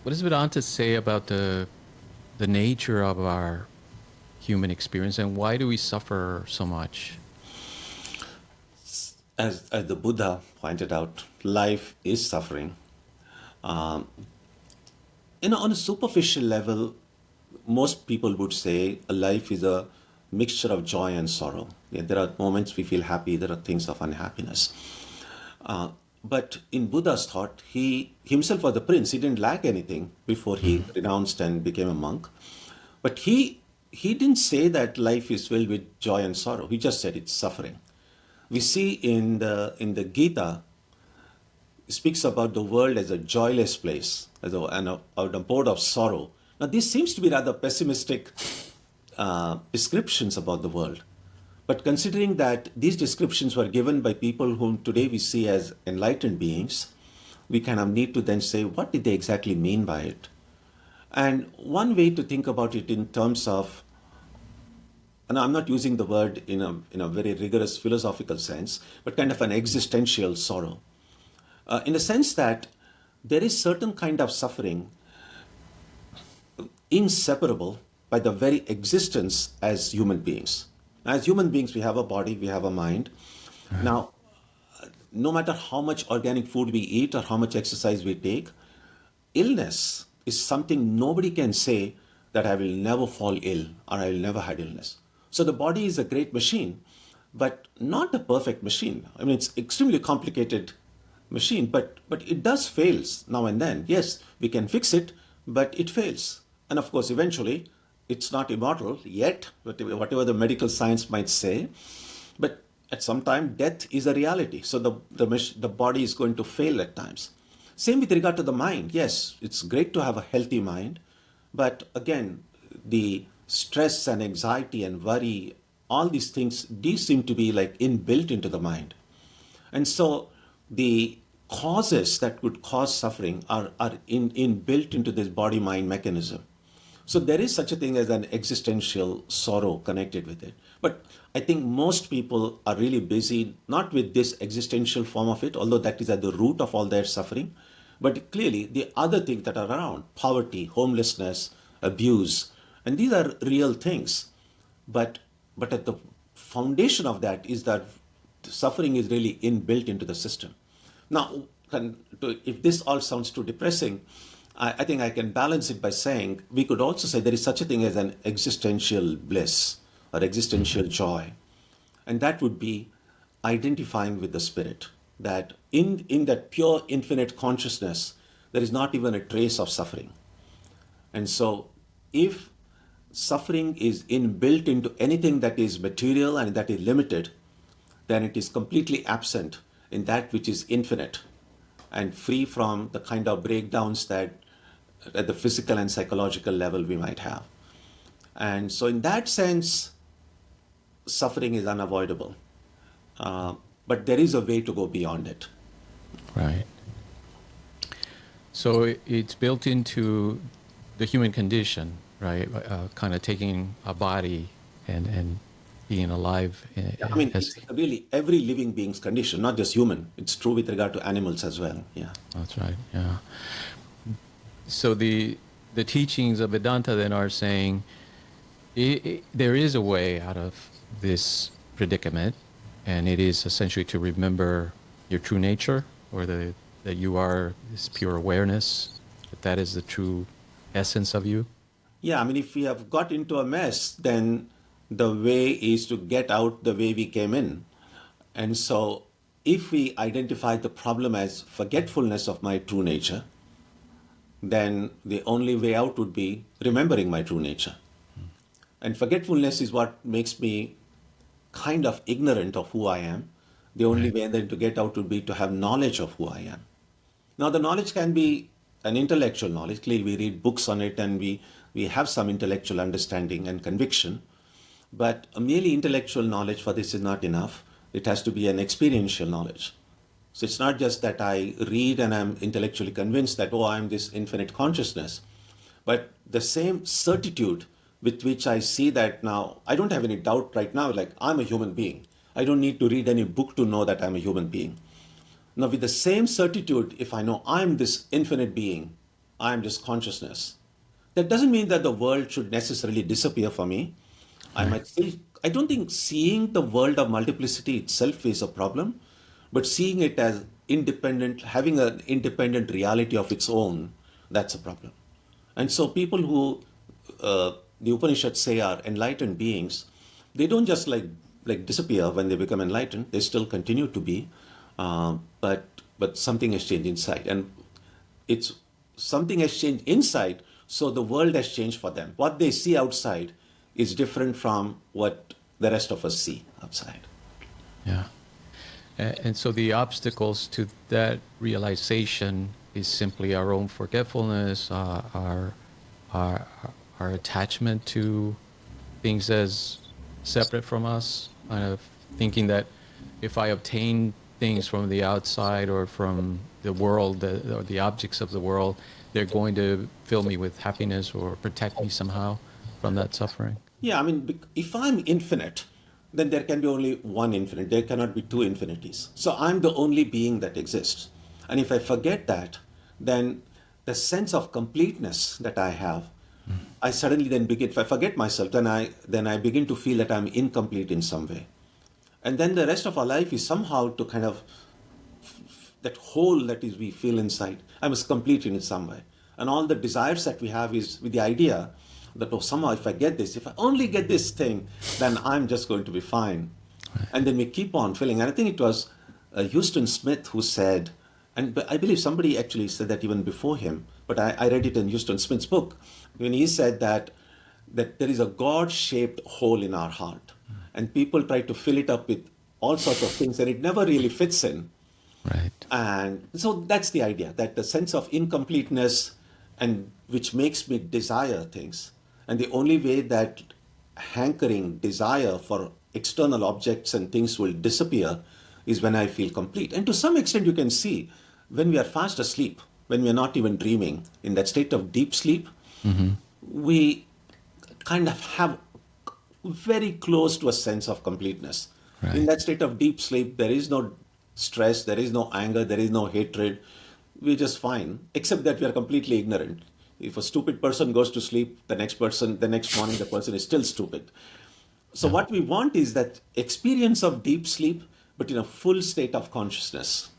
What does Vedanta say about the nature of our human experience, and why do we suffer so much? As the Buddha pointed out, life is suffering. On a superficial level, most people would say a life is a mixture of joy and sorrow. Yeah, there are moments we feel happy, there are things of unhappiness. But in Buddha's thought, he himself was the prince. He didn't lack anything before he renounced and became a monk. But he didn't say that life is filled with joy and sorrow. He just said it's suffering. We see in the Gita speaks about the world as a joyless place, as an abode of sorrow. Now, this seems to be rather pessimistic descriptions about the world. But considering that these descriptions were given by people whom today we see as enlightened beings, we kind of need to then say, what did they exactly mean by it? And one way to think about it in terms of, and I'm not using the word in a very rigorous philosophical sense, but kind of an existential sorrow. In the sense that there is certain kind of suffering inseparable by the very existence as human beings. As human beings, we have a body, we have a mind. Now, no matter how much organic food we eat or how much exercise we take, illness is something nobody can say that I will never fall ill or I will never had illness. So the body is a great machine, but not a perfect machine. I mean, it's extremely complicated machine, but it does fails now and then. Yes, we can fix it, but it fails. And of course, eventually, it's not immortal yet, whatever the medical science might say. But at some time, death is a reality. So the body is going to fail at times. Same with regard to the mind. Yes, it's great to have a healthy mind, but again, the stress and anxiety and worry, all these things, these seem to be like inbuilt into the mind. And so the causes that could cause suffering are inbuilt into this body mind mechanism. So there is such a thing as an existential sorrow connected with it. But I think most people are really busy not with this existential form of it, although that is at the root of all their suffering, but clearly the other things that are around: poverty, homelessness, abuse, and these are real things. But at the foundation of that is that suffering is really inbuilt into the system. Now, if this all sounds too depressing, I think I can balance it by saying we could also say there is such a thing as an existential bliss or existential joy. And that would be identifying with the spirit, that in that pure infinite consciousness, there is not even a trace of suffering. And so if suffering is inbuilt into anything that is material and that is limited, then it is completely absent in that which is infinite and free from the kind of breakdowns that at the physical and psychological level we might have. And so, in that sense, suffering is unavoidable. But there is a way to go beyond it. Right. So it's built into the human condition, right? Kind of taking a body and being alive I mean, as it's really every living being's condition, not just human. It's true with regard to animals as well. Yeah. that's right. Yeah. So the teachings of Vedanta then are saying there is a way out of this predicament, and it is essentially to remember your true nature, or that you are this pure awareness, that is the true essence of you. Yeah, I mean, if we have got into a mess, then the way is to get out the way we came in. And so, if we identify the problem as forgetfulness of my true nature, then the only way out would be remembering my true nature. And forgetfulness is what makes me kind of ignorant of who I am. The only Right. way then to get out would be to have knowledge of who I am. Now, the knowledge can be an intellectual knowledge. Clearly, we read books on it and we have some intellectual understanding and conviction. But a merely intellectual knowledge for this is not enough. It has to be an experiential knowledge. So it's not just that I read and I'm intellectually convinced that, oh, I'm this infinite consciousness, but the same certitude with which I see that now, I don't have any doubt right now, like I'm a human being. I don't need to read any book to know that I'm a human being. Now, with the same certitude, if I know I'm this infinite being, I'm just consciousness. That doesn't mean that the world should necessarily disappear for me. I Right. might still, I don't think seeing the world of multiplicity itself is a problem, but seeing it as independent, having an independent reality of its own, that's a problem. And so people who the Upanishads say are enlightened beings, they don't just like disappear when they become enlightened. They still continue to be, but something has changed inside, and it's something has changed inside. So the world has changed for them. What they see outside is different from what the rest of us see outside. Yeah. And so the obstacles to that realization is simply our own forgetfulness, our, our attachment to things as separate from us, kind of thinking that if I obtain things from the outside or from the world, or the objects of the world, they're going to fill me with happiness or protect me somehow from that suffering. Yeah, I mean, if I'm infinite, then there can be only one infinite. There cannot be two infinities. So I'm the only being that exists. And if I forget that, then the sense of completeness that I have, I suddenly then begin, if I forget myself, then I begin to feel that I'm incomplete in some way. And then the rest of our life is somehow to kind of that hole that is we feel inside. I must complete it in some way. And all the desires that we have is with the idea that, oh, somehow if I get this, if I only get this thing, then I'm just going to be fine. And then we keep on feeling. And I think it was Houston Smith who said, and I believe somebody actually said that even before him, but I read it in Houston Smith's book, when he said that there is a God-shaped hole in our heart. And people try to fill it up with all sorts of things, and it never really fits in. Right. And so that's the idea, that the sense of incompleteness, and which makes me desire things. And the only way that hankering desire for external objects and things will disappear is when I feel complete. And to some extent, you can see when we are fast asleep, when we are not even dreaming, in that state of deep sleep, we kind of have very close to a sense of completeness. Right. In that state of deep sleep, there is no stress, there is no anger, there is no hatred. We're just fine, except that we are completely ignorant. If a stupid person goes to sleep, the next morning, the person is still stupid. So what we want is that experience of deep sleep, but in a full state of consciousness.